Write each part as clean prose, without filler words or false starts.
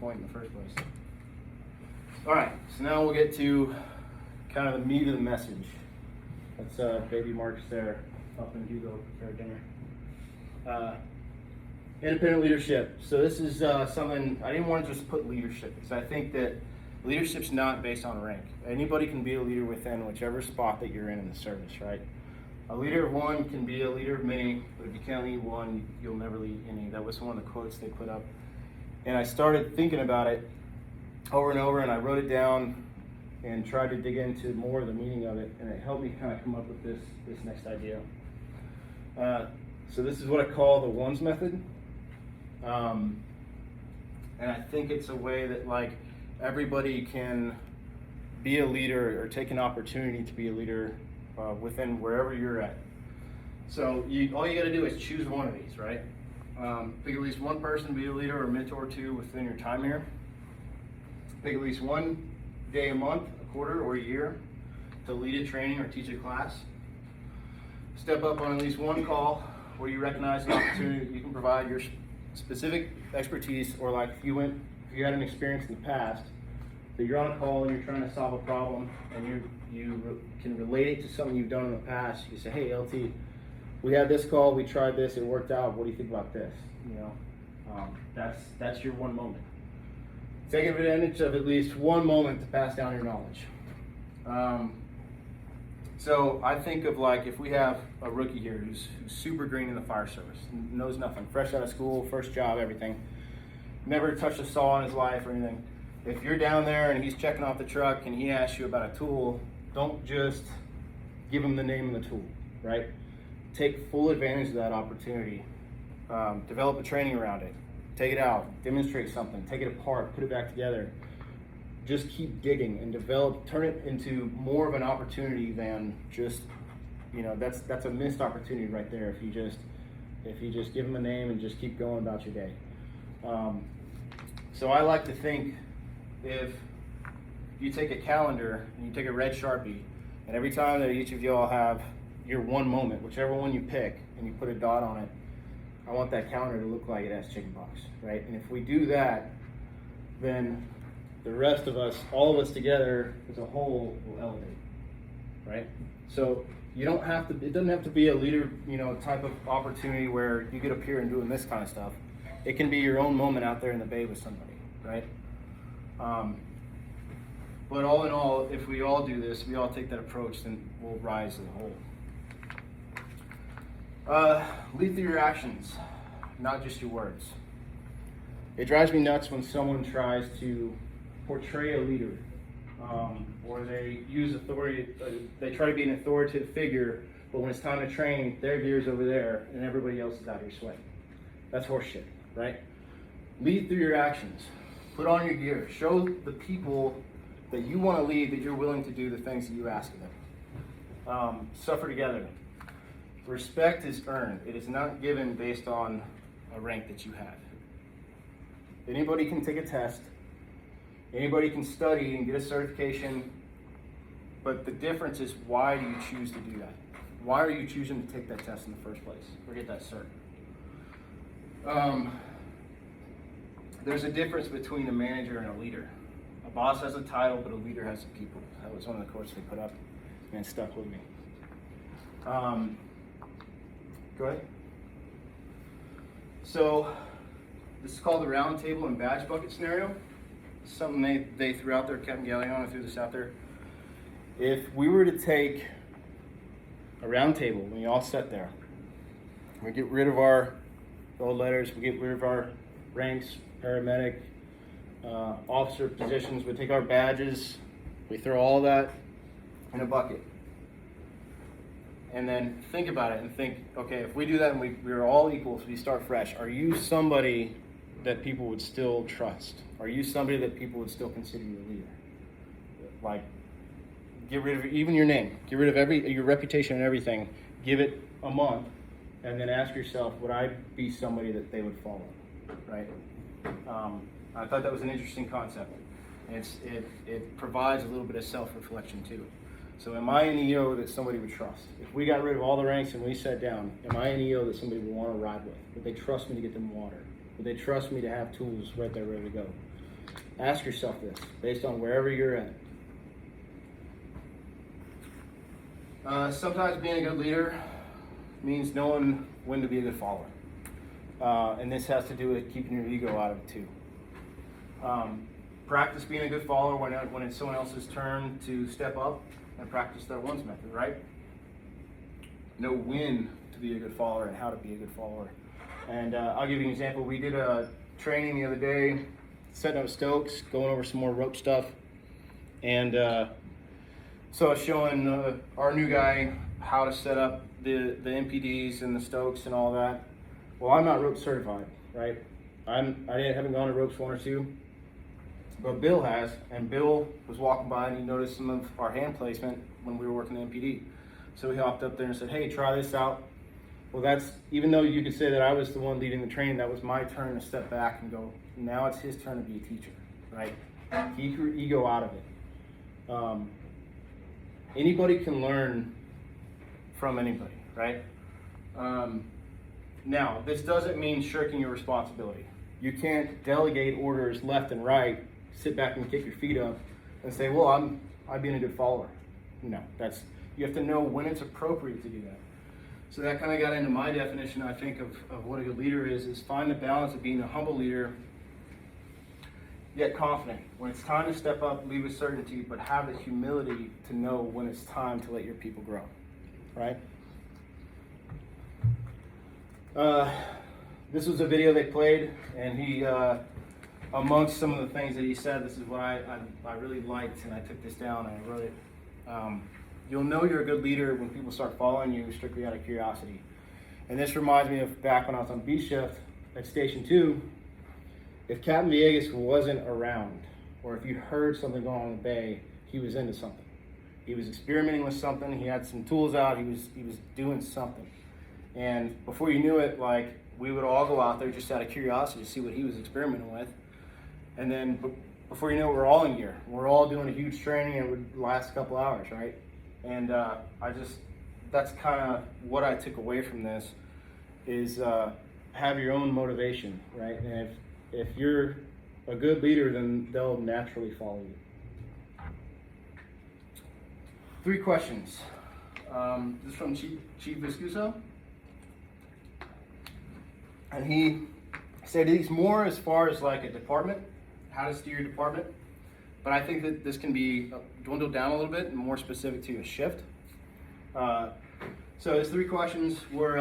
point in the first place. All right, so now we'll get to kind of the meat of the message. That's baby Mark's there, helping Hugo prepare dinner. Independent leadership. So this is something, I didn't want to just put leadership, because I think that leadership's not based on rank. Anybody can be a leader within whichever spot that you're in the service, right? A leader of one can be a leader of many, but if you can't lead one, you'll never lead any. That was one of the quotes they put up. And I started thinking about it over and over, and I wrote it down and tried to dig into more of the meaning of it, and it helped me kind of come up with this next idea. So this is what I call the ones method. And I think it's a way that like everybody can be a leader or take an opportunity to be a leader within wherever you're at. So all you got to do is choose one of these, right? Pick at least one person to be a leader or mentor to within your time here. Pick at least one day a month, a quarter, or a year to lead a training or teach a class. Step up on at least one call where you recognize an opportunity that you can provide your specific expertise, or like if you had an experience in the past that you're on a call and you're trying to solve a problem and you can relate it to something you've done in the past. You say, hey LT, we had this call, we tried this, it worked out, what do you think about this? You know, that's your one moment. Take advantage of at least one moment to pass down your knowledge. So I think of like if we have a rookie here who's super green in the fire service, knows nothing, fresh out of school, first job, everything, never touched a saw in his life or anything. If you're down there and he's checking off the truck and he asks you about a tool, don't just give him the name of the tool, right? Take full advantage of that opportunity. Develop a training around it. Take it out, demonstrate something, take it apart, put it back together. Just keep digging and turn it into more of an opportunity than just, you know, that's a missed opportunity right there if you just give them a name and just keep going about your day. So I like to think if you take a calendar and you take a red Sharpie, and every time that each of y'all have your one moment, whichever one you pick, and you put a dot on it, I want that calendar to look like it has chickenpox, right? And if we do that, then the rest of us, all of us together as a whole, will elevate, right? So you don't have to, it doesn't have to be a leader, you know, type of opportunity where you get up here and doing this kind of stuff. It can be your own moment out there in the bay with somebody, right? But all in all, if we all do this, we all take that approach, then we'll rise as a whole. Lead through your actions, not just your words. It drives me nuts when someone tries to portray a leader, or they use authority, they try to be an authoritative figure, but when it's time to train, their gear's over there and everybody else is out here sweating. That's horseshit, right? Lead through your actions. Put on your gear. Show the people that you want to lead that you're willing to do the things that you ask of them. Suffer together. Respect is earned. It is not given based on a rank that you have. Anybody can take a test. Anybody can study and get a certification. But the difference is, why do you choose to do that? Why are you choosing to take that test in the first place or get that cert? There's a difference between a manager and a leader. A boss has a title, but a leader has the people. That was one of the quotes they put up and it stuck with me. Go ahead. So this is called the round table and badge bucket scenario. It's something they threw out there. Captain Galliano threw this out there. If we were to take a round table, when you all sit there, we get rid of our gold letters, we get rid of our ranks, paramedic, officer positions, we take our badges, we throw all that in a bucket. And then think about it and think, okay, if we do that and we're all equal, so we start fresh, are you somebody that people would still trust? Are you somebody that people would still consider you a leader? Like, get rid of even your name, get rid of your reputation and everything, give it a month, and then ask yourself, would I be somebody that they would follow, right? I thought that was an interesting concept. It provides a little bit of self-reflection too. So am I an EO that somebody would trust? If we got rid of all the ranks and we sat down, am I an EO that somebody would want to ride with? Would they trust me to get them water? Would they trust me to have tools right there ready to go? Ask yourself this based on wherever you're at. Sometimes being a good leader means knowing when to be a good follower. And this has to do with keeping your ego out of it too. Practice being a good follower when it's someone else's turn to step up, and practice that one's method, right? Know when to be a good follower and how to be a good follower. And I'll give you an example. We did a training the other day, setting up stokes, going over some more rope stuff. And so I was showing our new guy how to set up the MPDs and the stokes and all that. Well, I'm not rope certified, right? I haven't gone to ropes 1 or 2, but Bill has, and Bill was walking by and he noticed some of our hand placement when we were working the MPD. So he hopped up there and said, "Hey, try this out." Well, that's, even though you could say that I was the one leading the training, that was my turn to step back and go, now it's his turn to be a teacher, right? Keep your ego out of it. Anybody can learn from anybody, right? Now, this doesn't mean shirking your responsibility. You can't delegate orders left and right, sit back and kick your feet up and say, well, I'm being a good follower. No, you have to know when it's appropriate to do that. So that kind of got into my definition, I think, of what a good leader is find the balance of being a humble leader, yet confident. When it's time to step up, lead with certainty, but have the humility to know when it's time to let your people grow, right? This was a video they played, and he, amongst some of the things that he said, this is what I really liked, and I took this down and I wrote it. You'll know you're a good leader when people start following you strictly out of curiosity. And this reminds me of back when I was on B shift at Station 2. If Captain Villegas wasn't around, or if you heard something going on in the bay, he was into something. He was experimenting with something. He had some tools out. He was doing something. And before you knew it, like, we would all go out there just out of curiosity to see what he was experimenting with. And then before you know it, we're all in gear. We're all doing a huge training, and it would last a couple hours, right? And that's kind of what I took away from this is have your own motivation, right? And if you're a good leader, then they'll naturally follow you. 3 questions. This is from Chief Viscuso. And he said he's more as far as like a department, how to steer your department. But I think that this can be dwindled down a little bit and more specific to a shift. So his 3 questions were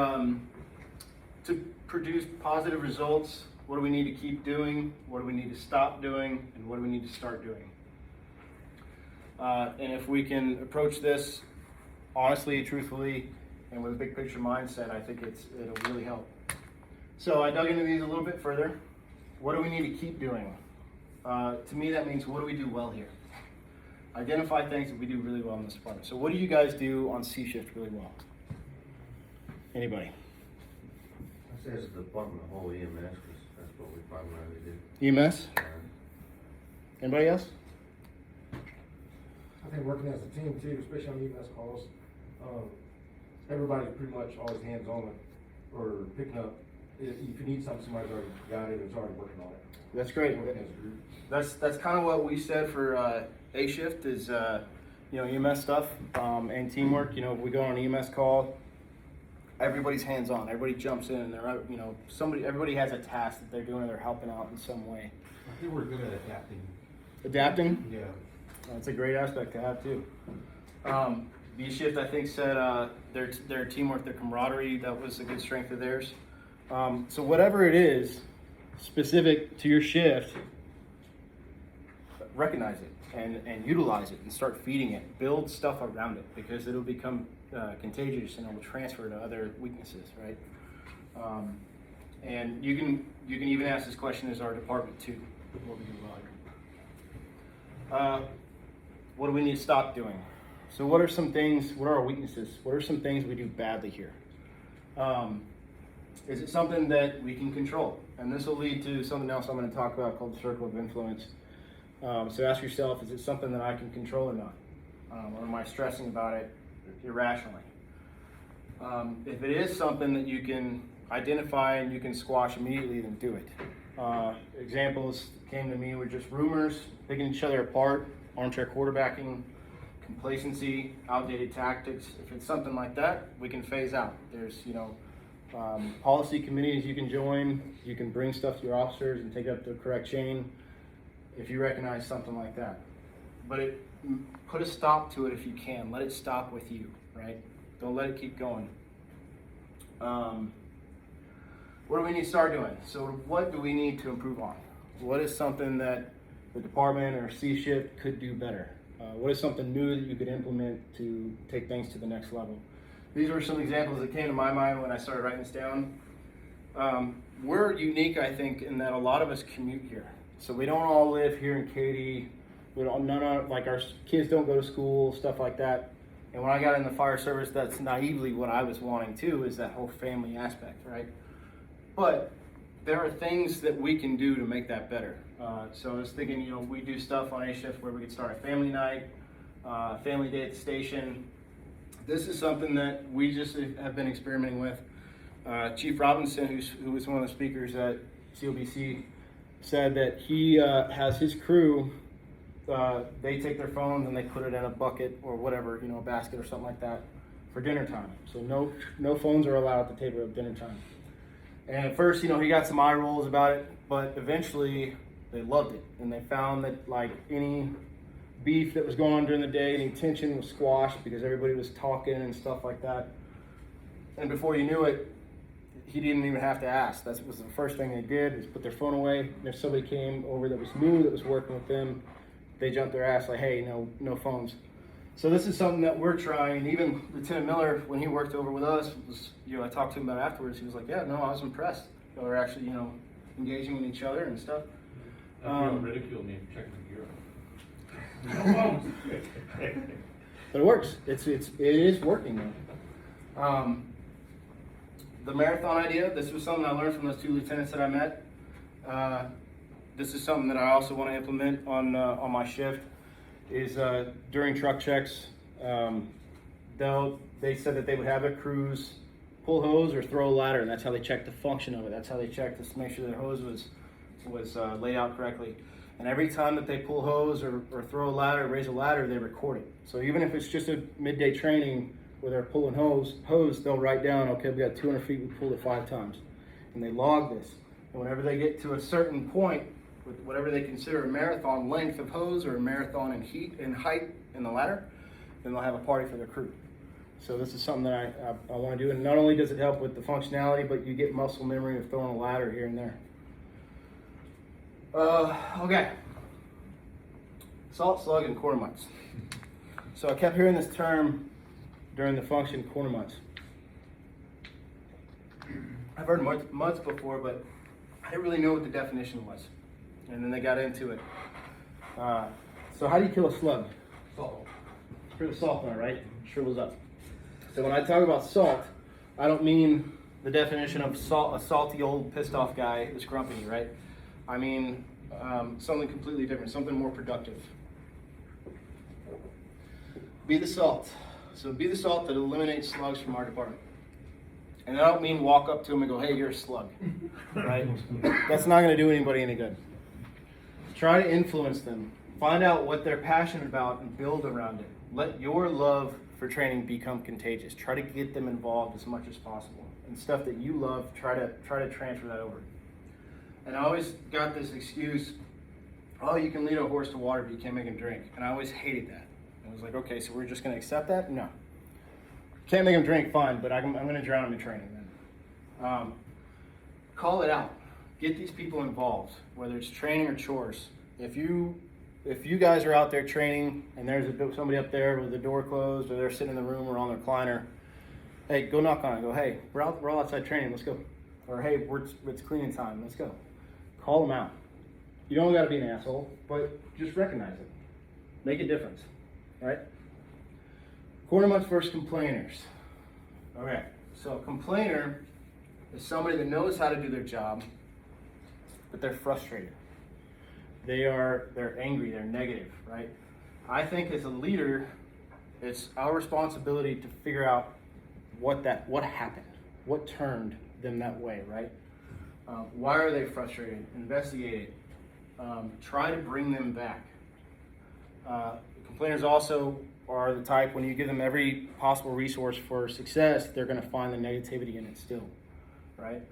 to produce positive results, what do we need to keep doing, what do we need to stop doing, and what do we need to start doing? And if we can approach this honestly, truthfully, and with a big picture mindset, I think it'll really help. So I dug into these a little bit further. What do we need to keep doing? To me, that means what do we do well here? Identify things that we do really well in this department. So what do you guys do on C shift really well? Anybody? I say it's the department of whole EMS, because that's what we primarily do. EMS? Anybody else? I think working as a team too, especially on EMS calls, everybody's pretty much always hands-on or picking up. If you need something, somebody's already got it and is already working on it. That's great. Working as a group. That's kind of what we said for A shift is EMS stuff and teamwork. You know, if we go on an EMS call, everybody's hands-on. Everybody jumps in, and they're everybody has a task that they're doing, and they're helping out in some way. I think we're good at adapting. Adapting? Yeah. That's a great aspect to have too. B shift, I think, said their teamwork, their camaraderie, that was a good strength of theirs. So whatever it is specific to your shift, recognize it and utilize it and start feeding it. Build stuff around it, because it'll become contagious and it will transfer to other weaknesses, right? And you can even ask this question as our department too. What we do well here. What do we need to stop doing? So what are our weaknesses? What are some things we do badly here? Is it something that we can control? And this will lead to something else I'm going to talk about called the circle of influence. So ask yourself, is it something that I can control or not? Or am I stressing about it irrationally? If it is something that you can identify and you can squash immediately, then do it. Examples came to me were just rumors, picking each other apart, armchair quarterbacking, complacency, outdated tactics. If it's something like that, we can phase out. There's, policy committees you can join. You can bring stuff to your officers and take it up the correct chain if you recognize something like that. But put a stop to it if you can. Let it stop with you, right? Don't let it keep going. What do we need to start doing? So what do we need to improve on? What is something that the department or C-Shift could do better? What is something new that you could implement to take things to the next level? These were some examples that came to my mind when I started writing this down. We're unique, I think, in that a lot of us commute here. So we don't all live here in Katy. Like our kids don't go to school, stuff like that. And when I got in the fire service, that's naively what I was wanting too, is that whole family aspect, right? But there are things that we can do to make that better. So I was thinking, we do stuff on A shift where we could start a family night, family day at the station. This is something that we just have been experimenting with. Chief Robinson, who was one of the speakers at COBC, said that he has his crew, they take their phones and they put it in a bucket or whatever, a basket or something like that for dinner time. So no phones are allowed at the table at dinner time. And at first, he got some eye rolls about it, but eventually they loved it. And they found that like any beef that was going on during the day, any tension was squashed because everybody was talking and stuff like that. And before you knew it, he didn't even have to ask. That was the first thing they did, is put their phone away. And if somebody came over that was new, that was working with them, they jumped their ass like, hey, no phones. So this is something that we're trying. Even Lieutenant Miller, when he worked over with us, was, I talked to him about it afterwards. He was like, yeah, no, I was impressed. We're actually, engaging with each other and stuff. People ridicule me for checking the gear. But it works. It is working now. The marathon idea, this was something I learned from those two lieutenants that I met. This is something that I also want to implement on my shift. Is during truck checks, they said that they would have their crews pull hose or throw a ladder, and that's how they check the function of it. That's how they check to make sure their hose was laid out correctly. And every time that they pull hose or throw a ladder, raise a ladder, they record it. So even if it's just a midday training where they're pulling hose, they'll write down, okay, we got 200 feet, we pulled it 5 times. And they log this. And whenever they get to a certain point, with whatever they consider a marathon length of hose or a marathon in height in the ladder, then they'll have a party for their crew. So this is something that I want to do. And not only does it help with the functionality, but you get muscle memory of throwing a ladder here and there. Okay. Salt, slug, and corner mutts. So I kept hearing this term during the function, corner mutts. I've heard mutts before, but I didn't really know what the definition was. And then they got into it. So how do you kill a slug? Salt. Throw the salt on it, right? Shrivels up. So when I talk about salt, I don't mean the definition of salt, a salty old pissed off guy who's grumpy, right? I mean something completely different, something more productive. Be the salt. So be the salt that eliminates slugs from our department. And I don't mean walk up to them and go, hey, you're a slug, right? That's not going to do anybody any good. Try to influence them. Find out what they're passionate about and build around it. Let your love for training become contagious. Try to get them involved as much as possible. And stuff that you love, try to transfer that over. And I always got this excuse, oh, you can lead a horse to water, but you can't make him drink. And I always hated that. I was like, okay, so we're just going to accept that? No. Can't make him drink, fine, but I'm going to drown him in training then. Call it out. Get these people involved, whether it's training or chores. If you guys are out there training and there's somebody up there with the door closed or they're sitting in the room or on their recliner, hey, go knock on it. Go, hey, we're all outside training, let's go. Or hey, it's cleaning time, let's go. Call them out. You don't got to be an asshole, but just recognize it. Make a difference, right? Corner mutts versus complainers. Okay, so a complainer is somebody that knows how to do their job, but they're frustrated. They're angry, they're negative, right? I think as a leader, it's our responsibility to figure out what happened, what turned them that way, right? Why are they frustrated? Investigate it. Try to bring them back. Complainers also are the type, when you give them every possible resource for success, they're going to find the negativity in it still, right?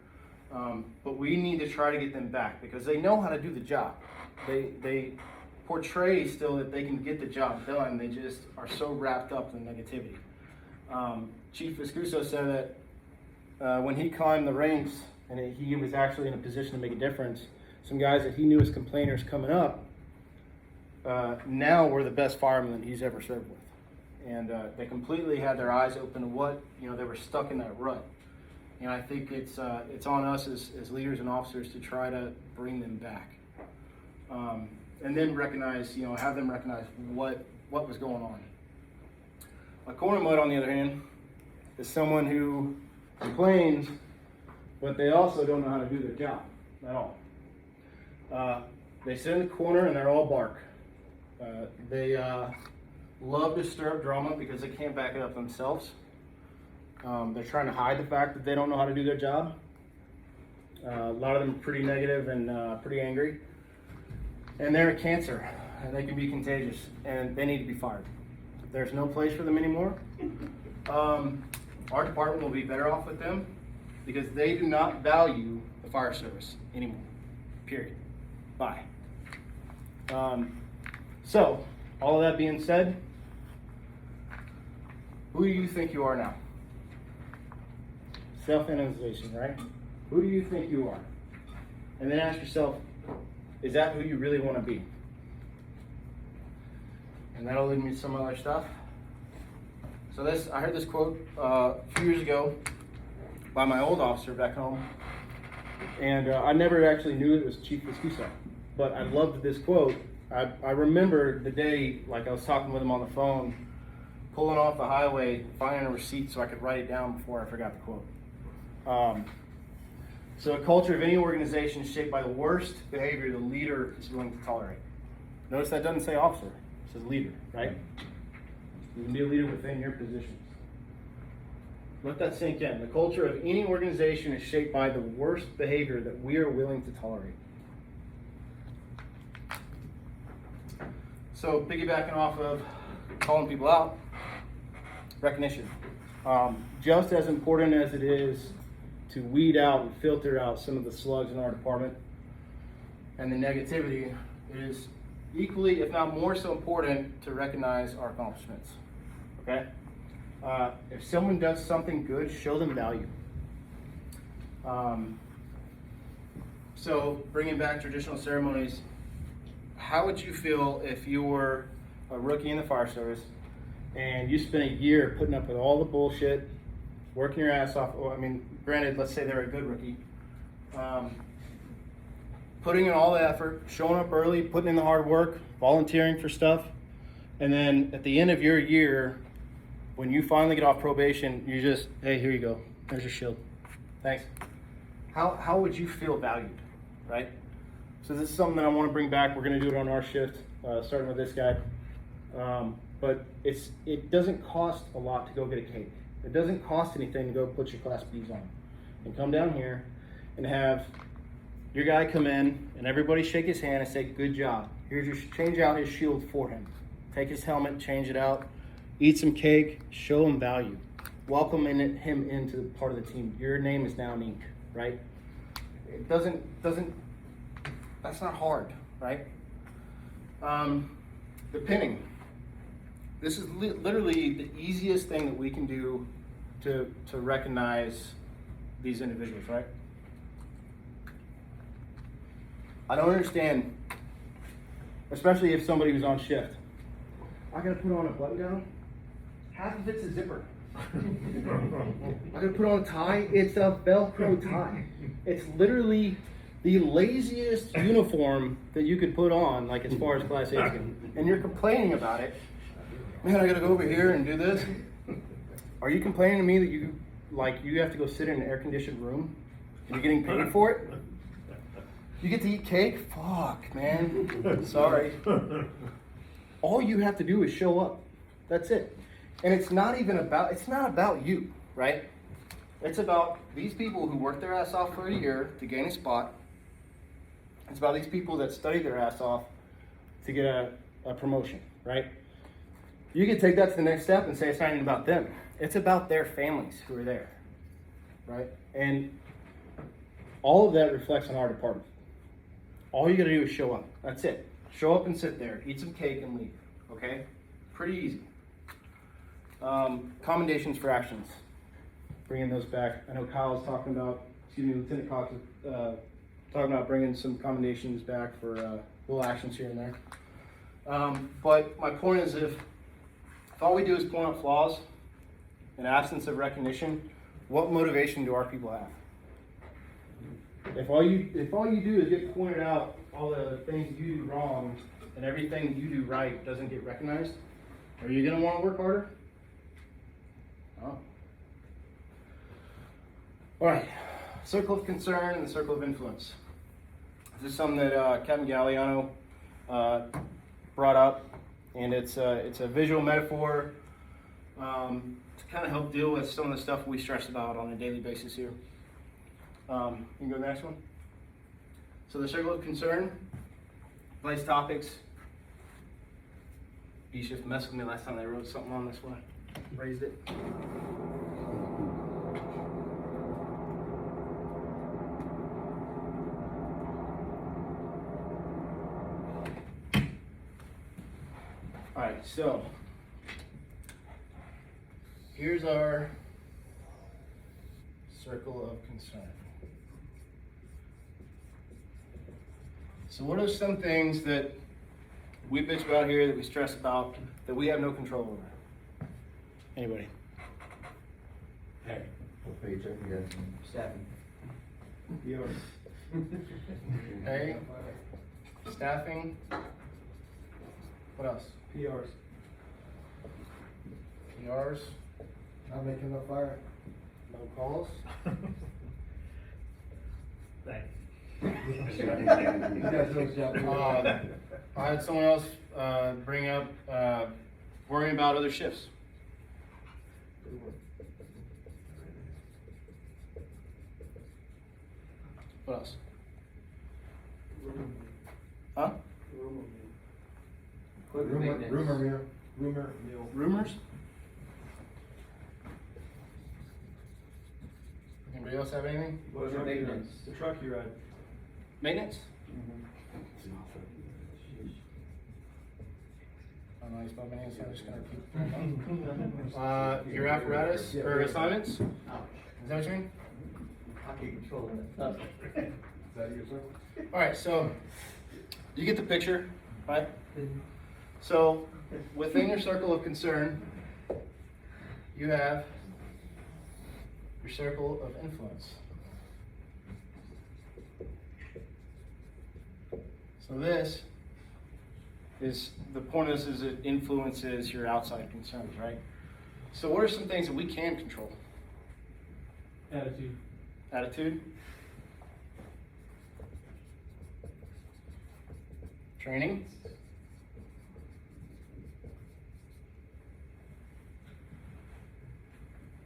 But we need to try to get them back because they know how to do the job. They portray still that they can get the job done. They just are so wrapped up in negativity. Chief Viscuso said that when he climbed the ranks and he was actually in a position to make a difference, some guys that he knew as complainers coming up now were the best firemen that he's ever served with. And they completely had their eyes open to what, they were stuck in that rut. And I think it's on us as leaders and officers to try to bring them back. And then recognize, have them recognize what was going on. A corner mud, on the other hand, is someone who complains, but they also don't know how to do their job at all. They sit in the corner and they're all bark. They love to stir up drama because they can't back it up themselves. They're trying to hide the fact that they don't know how to do their job. A lot of them are pretty negative and pretty angry. And they're a cancer, and they can be contagious, and they need to be fired. There's no place for them anymore. Our department will be better off with them because they do not value the fire service anymore, period. Bye. So, all of that being said, who do you think you are now? Self-analyzation, right? Who do you think you are? And then ask yourself, is that who you really want to be? And that'll lead me to some other stuff. So I heard this quote a few years ago by my old officer back home. And I never actually knew it was Chief Viscuso. But I loved this quote. I remember the day, like I was talking with him on the phone, pulling off the highway, finding a receipt so I could write it down before I forgot the quote. So a culture of any organization is shaped by the worst behavior the leader is willing to tolerate. Notice that doesn't say officer, it says leader, right? You can be a leader within your positions. Let that sink in. The culture of any organization is shaped by the worst behavior that we are willing to tolerate. So piggybacking off of calling people out, recognition. Just as important as it is to weed out and filter out some of the slugs in our department and the negativity, it is equally, if not more so important, to recognize our accomplishments. Okay? If someone does something good, show them value. So bringing back traditional ceremonies, how would you feel if you were a rookie in the fire service and you spent a year putting up with all the bullshit, working your ass off? Well, I mean, granted, let's say they're a good rookie. Putting in all the effort, showing up early, putting in the hard work, volunteering for stuff, and then at the end of your year, when you finally get off probation, you just, hey, here you go. There's your shield. Thanks. How would you feel valued, right? So this is something that I want to bring back. We're going to do it on our shift, starting with this guy. But it doesn't cost a lot to go get a cake. It doesn't cost anything to go put your Class Bs on. And come down here and have your guy come in and everybody shake his hand and say, good job. Here's your, change out his shield for him. Take his helmet, change it out, eat some cake, show him value. Welcome him into part of the team. Your name is now in ink, right? It doesn't, that's not hard, right? The pinning. This is literally the easiest thing that we can do to recognize these individuals, right? I don't understand, especially if somebody who's on shift. I gotta put on a button down. Half of it's a zipper. I gotta put on a tie. It's a Velcro tie. It's literally the laziest uniform that you could put on, like as far as Class 8 go. And you're complaining about it. Man, I gotta go over here and do this. Are you complaining to me that you have to go sit in an air-conditioned room and you're getting paid for it? You get to eat cake? Fuck, man. Sorry. All you have to do is show up. That's it. And it's not about you, right? It's about these people who work their ass off for a year to gain a spot. It's about these people that study their ass off to get a promotion, right? You can take that to the next step and say it's not even about them. It's about their families who are there, right? And all of that reflects on our department. All you gotta do is show up. That's it. Show up and sit there, eat some cake and leave, okay? Pretty easy. Commendations for actions. Bringing those back. I know Kyle's talking about, Lieutenant Cox is talking about bringing some commendations back for little actions here and there. But my point is if all we do is point out flaws, in absence of recognition, what motivation do our people have? If all you do is get pointed out all the things you do wrong and everything that you do right doesn't get recognized, are you gonna wanna work harder? Oh. All right, circle of concern and the circle of influence. This is something that Captain Galliano brought up, and it's a visual metaphor to kind of help deal with some of the stuff we stress about on a daily basis here. You can go to the next one. So the circle of concern, place topics. You should have messed with me last time I wrote something on this one. I raised it. All right, so here's our circle of concern. So what are some things that we bitch about here, that we stress about, that we have no control over? Anybody? Hey. What page are you at? Staffing. Yours. Hey, staffing. What else? PRs. PRs. Not making enough fire. No calls. Thanks. You guys know exactly. I had someone else bring up worrying about other shifts. What else? Huh? Rumor mill. Rumors? Anybody else have anything? The truck you ride. Maintenance? I don't know how you spell maintenance, I'm just gonna keep. Your apparatus or assignments? Is that what you mean? I can control Is that your circle? Alright, so you get the picture, right? So within your circle of concern, you have your circle of influence. So this is, the point of this is it influences your outside concerns, right? So what are some things that we can control? Attitude. Attitude. Training.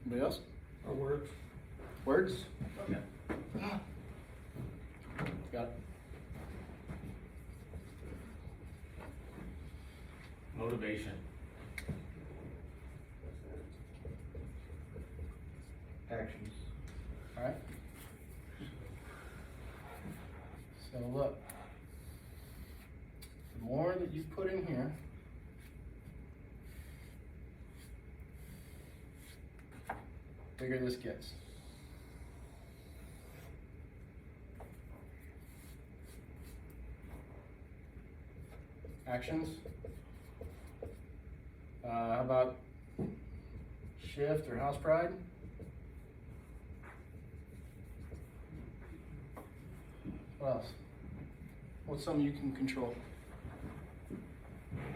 Anybody else? Our words. Words? Okay. Got it. Motivation. Actions. Alright. So look, the more that you put in here, bigger this gets. Actions. How about shift or house pride? What else? What's something you can control?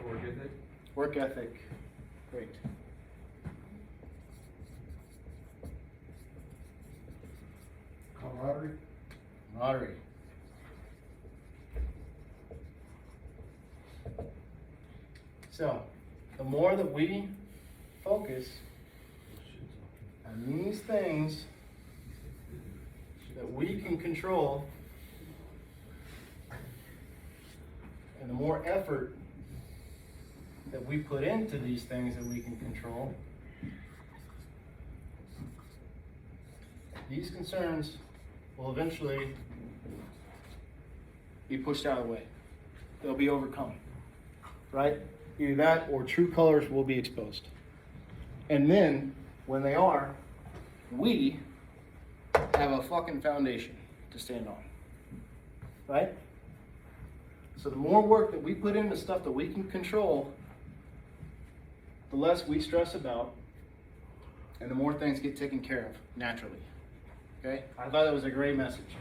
Work ethic. Work ethic. Great. Camaraderie. Camaraderie. So, the more that we focus on these things, that we can control, and the more effort that we put into these things that we can control, these concerns will eventually be pushed out of the way. They'll be overcome, right? Either that or true colors will be exposed. And then, when they are, we have a fucking foundation to stand on, right? So the more work that we put into stuff that we can control, the less we stress about, and the more things get taken care of naturally. Okay? I thought that was a great message.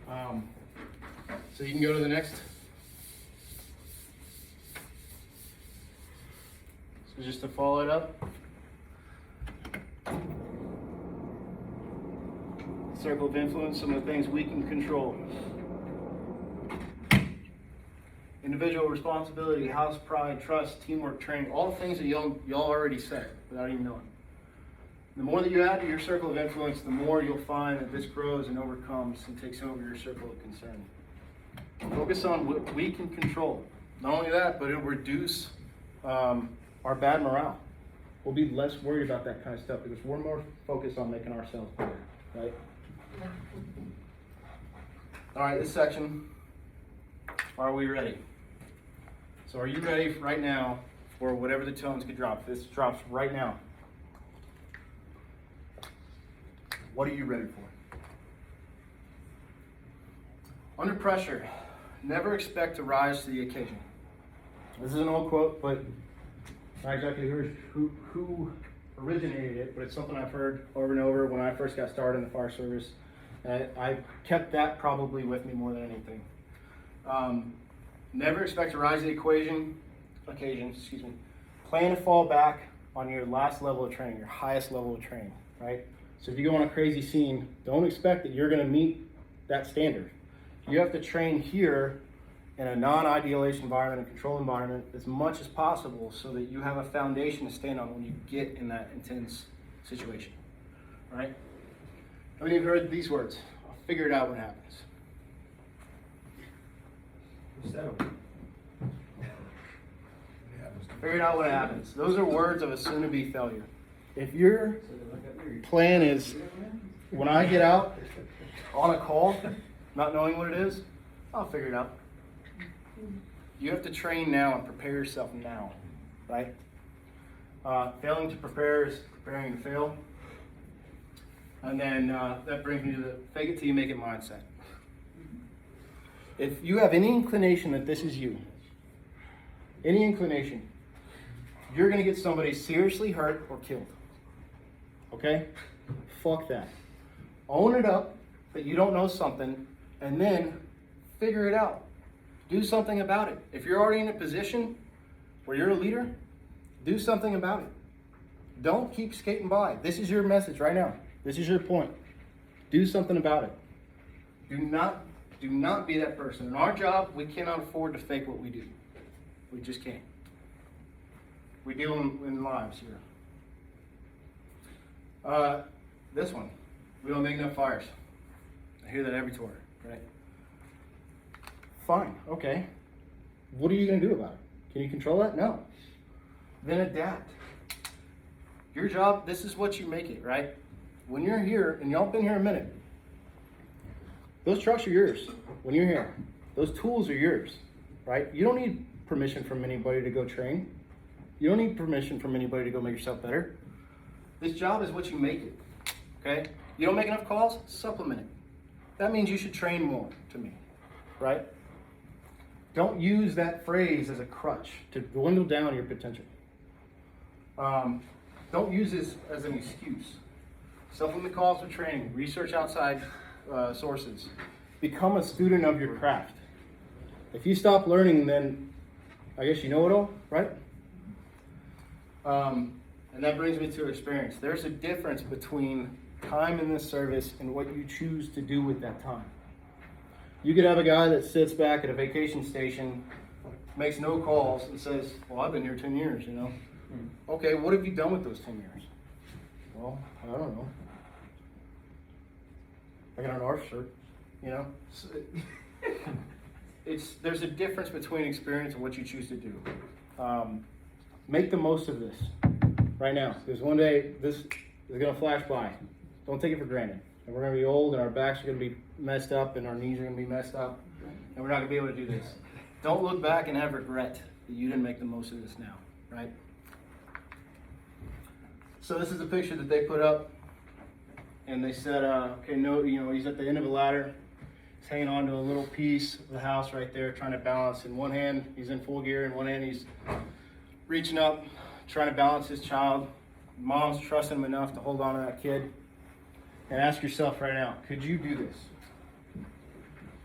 So you can go to the next. So just to follow it up. Circle of influence, some of the things we can control. Individual responsibility, house pride, trust, teamwork, training, all the things that y'all already said without even knowing. The more that you add to your circle of influence, the more you'll find that this grows and overcomes and takes over your circle of concern. Focus on what we can control. Not only that, but it'll reduce our bad morale. We'll be less worried about that kind of stuff because we're more focused on making ourselves better, right? All right, this section, are we ready? So are you ready right now for whatever the tones could drop? This drops right now. What are you ready for? Under pressure, never expect to rise to the occasion. This is an old quote, but not exactly who originated it, but it's something I've heard over and over when I first got started in the fire service. And I kept that probably with me more than anything. Never expect to rise to the occasion. Plan to fall back on your last level of training, your highest level of training, right? So if you go on a crazy scene, don't expect that you're going to meet that standard. You have to train here in a non-idealized environment, a controlled environment, as much as possible so that you have a foundation to stand on when you get in that intense situation, right? How many of you have heard these words? I'll figure it out when it happens. Figure it out when it happens. Those are words of a soon-to-be failure. If your plan is, when I get out on a call, not knowing what it is, I'll figure it out. You have to train now and prepare yourself now, right? Failing to prepare is preparing to fail. And then that brings me to the fake it till you make it mindset. If you have any inclination that this is you, any inclination, you're going to get somebody seriously hurt or killed. Okay? Fuck that. Own it up that you don't know something, and then figure it out. Do something about it. If you're already in a position where you're a leader, do something about it. Don't keep skating by. This is your message right now. This is your point. Do something about it. Do not be that person. In our job, we cannot afford to fake what we do. We just can't. We deal in lives here. This one, we don't make enough fires. I hear that every tour, right? Fine, okay. What are you going to do about it? Can you control that? No. Then adapt. Your job, this is what you make it, right? When you're here, and y'all been here a minute, those trucks are yours when you're here. Those tools are yours, right? You don't need permission from anybody to go train. You don't need permission from anybody to go make yourself better. This job is what you make it, okay? You don't make enough calls, supplement it. That means you should train more to me, right? Don't use that phrase as a crutch to dwindle down your potential. Don't use this as an excuse. Supplement calls with training, research outside sources. Become a student of your craft. If you stop learning, then I guess you know it all, right? And that brings me to experience. There's a difference between time in this service and what you choose to do with that time. You could have a guy that sits back at a vacation station, makes no calls, and says, well, I've been here 10 years, you know. Okay, what have you done with those 10 years? Well, I don't know. I got an ARF shirt, you know? So there's a difference between experience and what you choose to do. Make the most of this right now, because one day this is gonna flash by. Don't take it for granted. And we're gonna be old and our backs are gonna be messed up and our knees are gonna be messed up and we're not gonna be able to do this. Don't look back and have regret that you didn't make the most of this now, right? So this is a picture that they put up and they said, okay, no, you know, he's at the end of a ladder. He's hanging on to a little piece of the house right there, trying to balance. In one hand, he's in full gear. In one hand, he's reaching up, trying to balance his child. Mom's trusting him enough to hold on to that kid. And ask yourself right now, could you do this?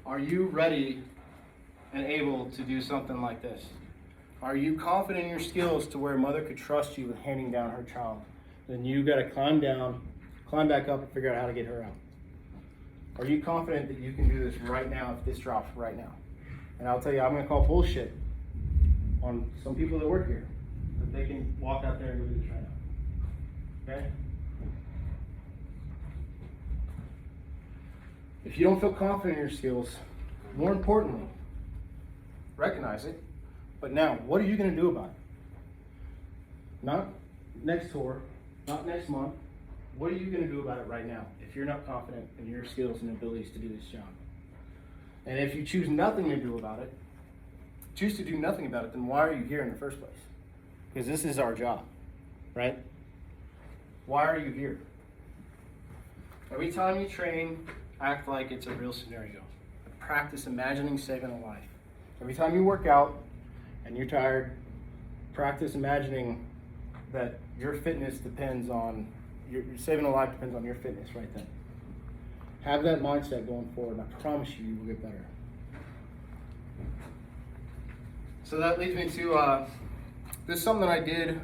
Are you ready and able to do something like this? Are you confident in your skills to where a mother could trust you with handing down her child? Then you got to climb down, climb back up, and figure out how to get her out. Are you confident that you can do this right now if this drops right now? And I'll tell you, I'm going to call bullshit on some people that work here, that they can walk out there and go do this right now. Okay? If you don't feel confident in your skills, more importantly, recognize it. But now, what are you going to do about it? Not next tour, not next month. What are you going to do about it right now if you're not confident in your skills and abilities to do this job? And if you choose nothing to do about it, choose to do nothing about it, then why are you here in the first place? Because this is our job, right? Why are you here? Every time you train, act like it's a real scenario. Practice imagining saving a life. Every time you work out and you're tired, practice imagining that your fitness depends on, your saving a life depends on your fitness right then. Have that mindset going forward, and I promise you, you will get better. So that leads me to, this is something that I did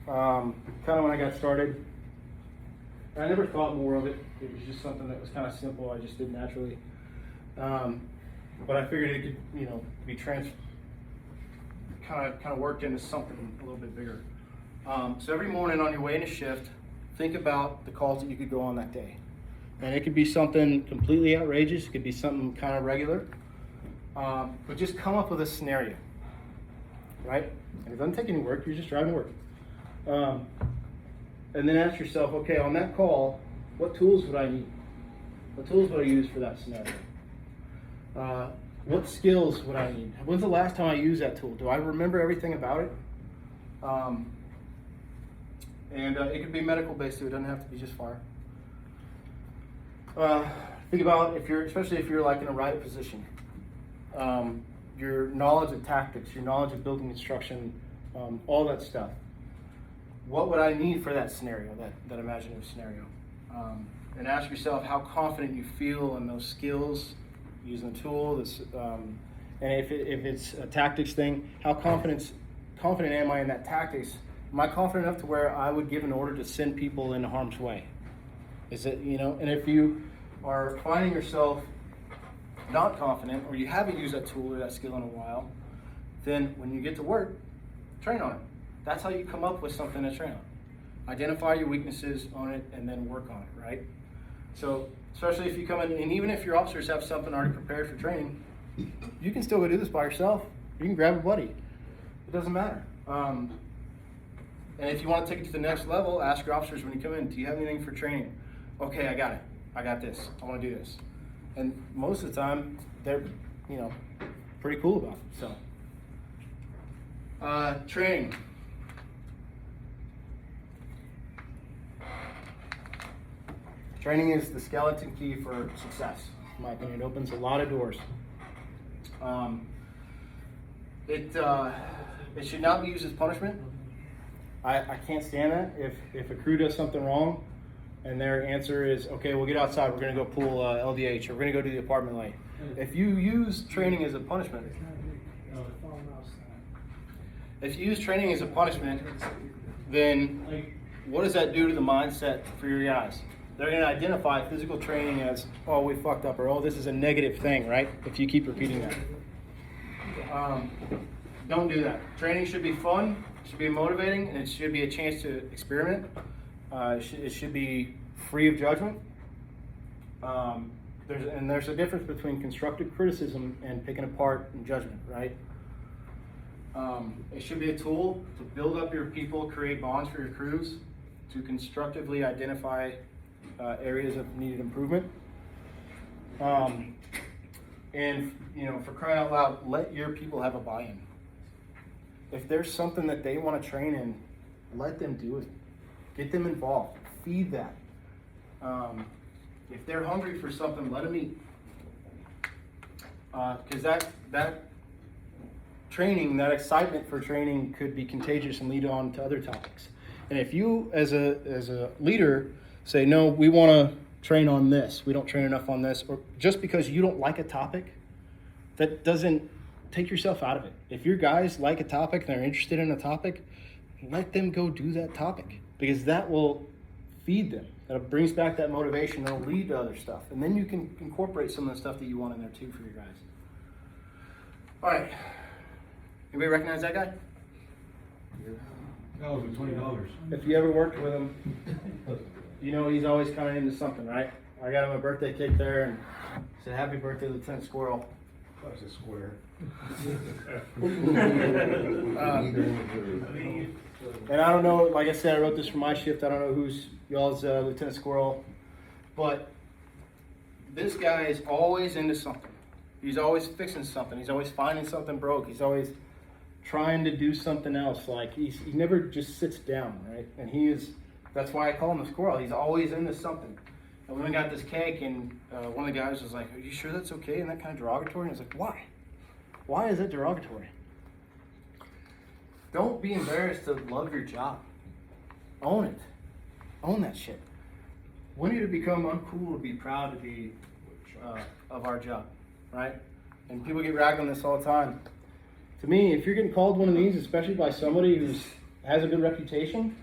kind of when I got started. I never thought more of it. It was just something that was kind of simple. I just did naturally. But I figured it could, you know, be kind of worked into something a little bit bigger. So every morning on your way into shift, think about the calls that you could go on that day. And it could be something completely outrageous. It could be something kind of regular. But just come up with a scenario, right? And it doesn't take any work. You're just driving to work. And then ask yourself, okay, on that call, what tools would I need? What tools would I use for that scenario? What skills would I need? When's the last time I used that tool? Do I remember everything about it? And it could be medical based too. It doesn't have to be just fire. Think about especially if you're like in a riot position, your knowledge of tactics, your knowledge of building instruction, all that stuff. What would I need for that scenario, that imaginative scenario? And ask yourself how confident you feel in those skills, using the tool. And if it's a tactics thing, how confident am I in that tactics? Am I confident enough to where I would give an order to send people into harm's way? Is it, you know, and if you are finding yourself not confident, or you haven't used that tool or that skill in a while, then when you get to work, train on it. That's how you come up with something to train on. Identify your weaknesses, own it, and then work on it, right? So, especially if you come in, and even if your officers have something already prepared for training, you can still go do this by yourself. You can grab a buddy. It doesn't matter. And if you want to take it to the next level, ask your officers when you come in, do you have anything for training? Okay, I got it. I got this. I want to do this. And most of the time, they're, you know, pretty cool about it. So, training. Training is the skeleton key for success, in my opinion. It opens a lot of doors. It should not be used as punishment. I can't stand that. If a crew does something wrong and their answer is, okay, we'll get outside, we're going to go pull LDH, or we're going to go to the apartment light. If you use training as a punishment, then what does that do to the mindset for your guys? They're going to identify physical training as, oh, we fucked up, or oh, this is a negative thing, right? If you keep repeating that. Don't do that. Training should be fun, it should be motivating, and it should be a chance to experiment. It should be free of judgment. There's a difference between constructive criticism and picking apart and judgment, right? It should be a tool to build up your people, create bonds for your crews, to constructively identify areas of needed improvement. And for crying out loud, let your people have a buy-in. If there's something that they want to train in, let them do it. Get them involved. Feed that. If they're hungry for something, let them eat. Because that training, that excitement for training could be contagious and lead on to other topics. And if you, as a leader, say, no, we want to train on this, we don't train enough on this, or just because you don't like a topic, that doesn't take yourself out of it. If your guys like a topic and they're interested in a topic, let them go do that topic, because that will feed them. That brings back that motivation. That'll lead to other stuff. And then you can incorporate some of the stuff that you want in there too for your guys. All right. Anybody recognize that guy? That was $20. If you ever worked with him, he's always kind of into something, right? I got him a birthday cake there and said, "Happy birthday, Lieutenant Squirrel." That's a square. And I don't know, like I said, I wrote this for my shift. I don't know who's y'all's Lieutenant Squirrel, but this guy is always into something. He's always fixing something. He's always finding something broke. He's always trying to do something else. Like he never just sits down, right? And that's why I call him a squirrel. He's always into something. And when we got this cake, and one of the guys was like, "Are you sure that's okay?" And that kind of derogatory. And I was like, "Why? Why is that derogatory?" Don't be embarrassed to love your job. Own it. Own that shit. We need to become uncool to be proud to be of our job, right? And people get ragged on this all the time. To me, if you're getting called one of these, especially by somebody who has a good reputation,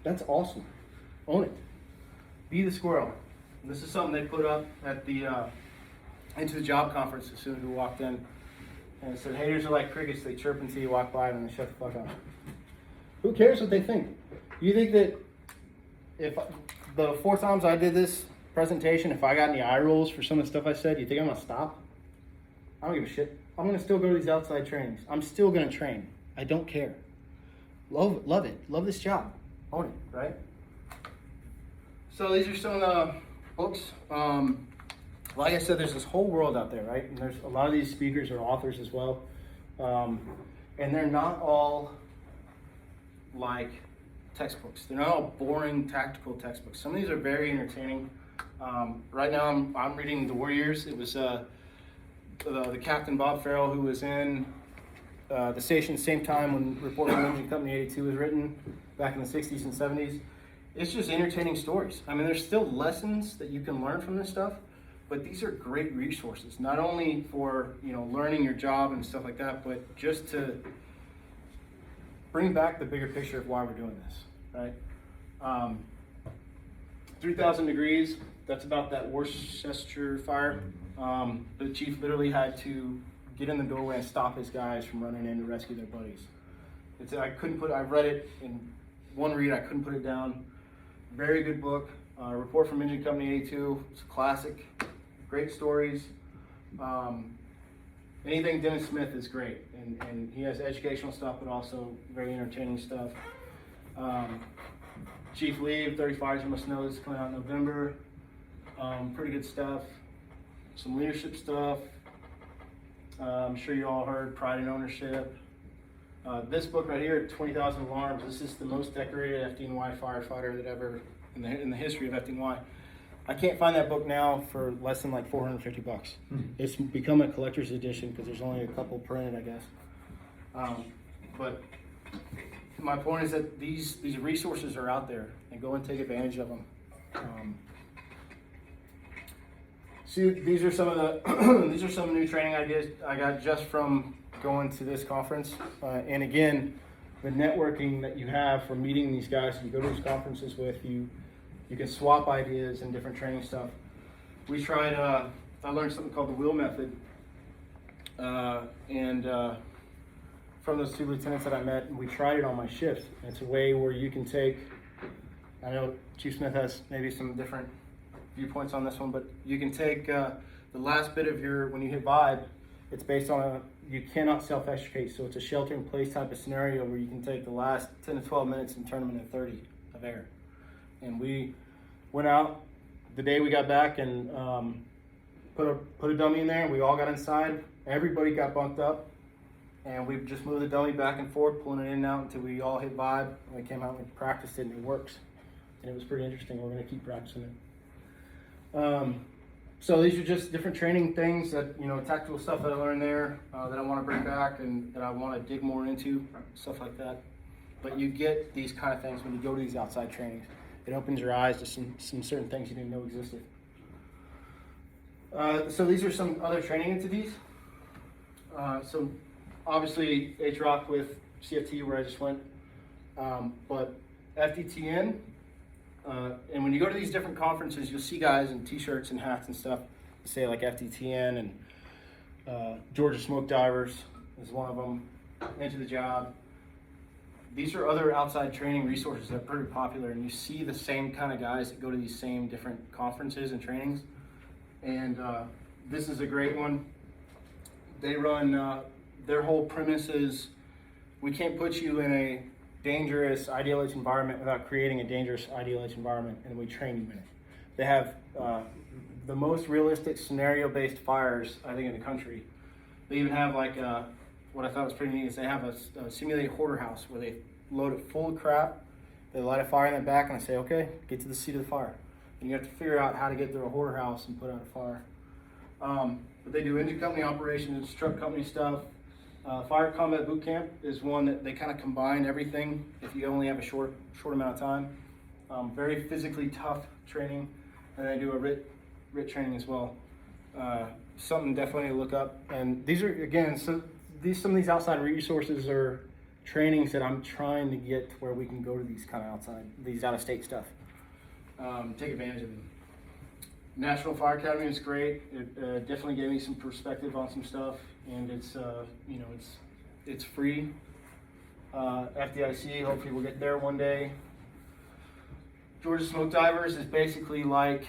that's awesome. Own it. Be the squirrel. And this is something they put up at the into the job conference as soon as we walked in. And it said, "Haters are like crickets, they chirp until you walk by them and they shut the fuck up." Who cares what they think? You think that if the 4 times I did this presentation, if I got any eye rolls for some of the stuff I said, you think I'm gonna stop? I don't give a shit. I'm gonna still go to these outside trainings. I'm still gonna train. I don't care. Love it. Love this job. Own it, right? So these are some of the books. Like I said, there's this whole world out there, right? And there's a lot of these speakers are authors as well. And they're not all like textbooks. They're not all boring tactical textbooks. Some of these are very entertaining. Right now I'm reading The Warriors. It was the Captain Bob Farrell, who was in the station same time when Report from Engine Company 82 was written back in the 60s and 70s. It's just entertaining stories. I mean, there's still lessons that you can learn from this stuff, but these are great resources, not only for learning your job and stuff like that, but just to bring back the bigger picture of why we're doing this, right? 3,000 degrees, that's about that Worcester fire. The chief literally had to get in the doorway and stop his guys from running in to rescue their buddies. I've read it in one read, I couldn't put it down. Very good book. Report from Engine Company 82, it's a classic. Great stories. Anything Dennis Smith is great, and he has educational stuff, but also very entertaining stuff. Chief Leave, 30 Fires You Must Know, is coming out in November. Pretty good stuff. Some leadership stuff. I'm sure you all heard Pride and Ownership. This book right here, 20,000 Alarms. This is the most decorated FDNY firefighter that ever in the history of FDNY. I can't find that book now for less than like $450. It's become a collector's edition because there's only a couple printed, I guess. But my point is that these resources are out there, and go and take advantage of them. See, these are some of the these are some new training ideas I got just from going to this conference. And again, the networking that you have from meeting these guys you go to these conferences with, you can swap ideas and different training stuff. We tried, I learned something called the wheel method. From those 2 lieutenants that I met, and we tried it on my shift. It's a way where you can take, I know Chief Smith has maybe some different viewpoints on this one, but you can take the last bit of when you hit vibe, it's based on you cannot self-extricate, so it's a shelter-in-place type of scenario where you can take the last 10 to 12 minutes and turn them into 30 of air. And we went out the day we got back and put a dummy in there, and we all got inside. Everybody got bunked up, and we just moved the dummy back and forth, pulling it in and out until we all hit vibe. And we came out and we practiced it, and it works. And it was pretty interesting. We're going to keep practicing it. So these are just different training things that, tactical stuff that I learned there that I want to bring back and that I want to dig more into, stuff like that. But you get these kind of things when you go to these outside trainings. It opens your eyes to some certain things you didn't know existed. So these are some other training entities. So obviously HROC with CFT where I just went, but FDTN, and when you go to these different conferences, you'll see guys in t-shirts and hats and stuff say like FDTN, and Georgia Smoke Divers is one of them, Into the Job. These are other outside training resources that are pretty popular, and you see the same kind of guys that go to these same different conferences and trainings. And this is a great one. They run, their whole premise is we can't put you in a dangerous IDLH environment without creating a dangerous IDLH environment, and we train you in it. They have the most realistic scenario-based fires, I think, in the country. They even have like, what I thought was pretty neat is they have a simulated hoarder house where they load it full of crap, they light a fire in the back, and I say, okay, get to the seat of the fire. And you have to figure out how to get through a hoarder house and put out a fire. But they do engine company operations, truck company stuff. Fire Combat Boot Camp is one that they kind of combine everything if you only have a short amount of time. Very physically tough training, and they do a RIT training as well. Something definitely to look up. And these are, again, some of these outside resources are trainings that I'm trying to get to where we can go to these kind of these out-of-state stuff. Take advantage of them. National Fire Academy is great. It definitely gave me some perspective on some stuff, and it's it's free. FDIC, hopefully we'll get there one day. Georgia Smoke Divers is basically like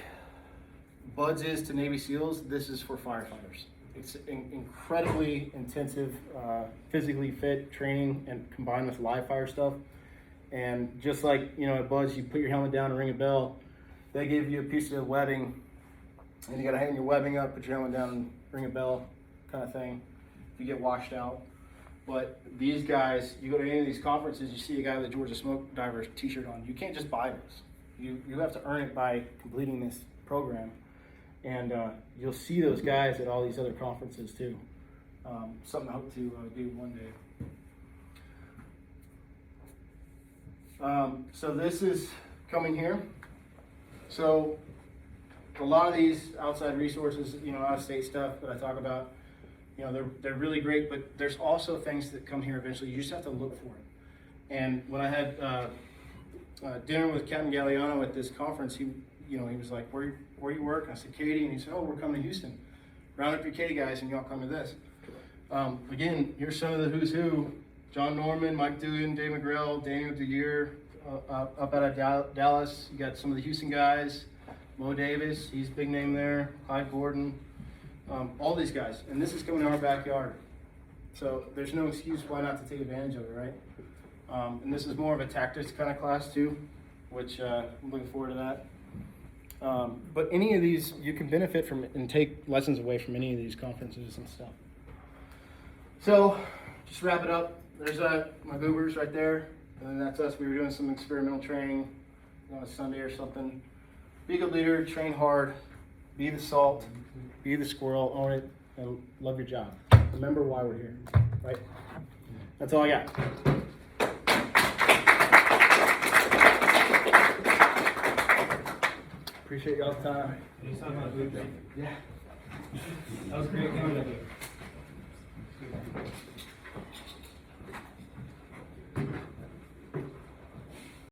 Buds is to Navy SEALs. This is for firefighters. It's incredibly intensive, physically fit training, and combined with live fire stuff. And just like at Buds, you put your helmet down and ring a bell. They give you a piece of webbing, and you got to hang your webbing up, put your helmet down, and ring a bell, kind of thing. If you get washed out. But these guys, you go to any of these conferences, you see a guy with a Georgia Smoke Divers t-shirt on. You can't just buy this. You have to earn it by completing this program. And you'll see those guys at all these other conferences too. Something I hope to do one day. So this is coming here. So a lot of these outside resources, out-of-state stuff that I talk about, they're really great, but there's also things that come here eventually. You just have to look for it. And when I had dinner with Captain Galliano at this conference, he was like, where you work? And I said, Katie. And he said, oh, we're coming to Houston. Round up your Katie guys and y'all come to this. Again, here's some of the who's who. John Norman, Mike Dugan, Dave McGrail, Daniel DeGear, up out of Dallas. You got some of the Houston guys. Mo Davis, he's a big name there. Clyde Gordon, all these guys. And this is coming to our backyard. So there's no excuse why not to take advantage of it, right? And this is more of a tactics kind of class too, which I'm looking forward to that. But any of these, you can benefit from and take lessons away from any of these conferences and stuff. So, just wrap it up. There's my goobers right there, and then that's us. We were doing some experimental training on a Sunday or something. Be a good leader, train hard, be the salt, be the squirrel, own it, and love your job. Remember why we're here, right? That's all I got. Appreciate y'all's time. Yeah. That was great.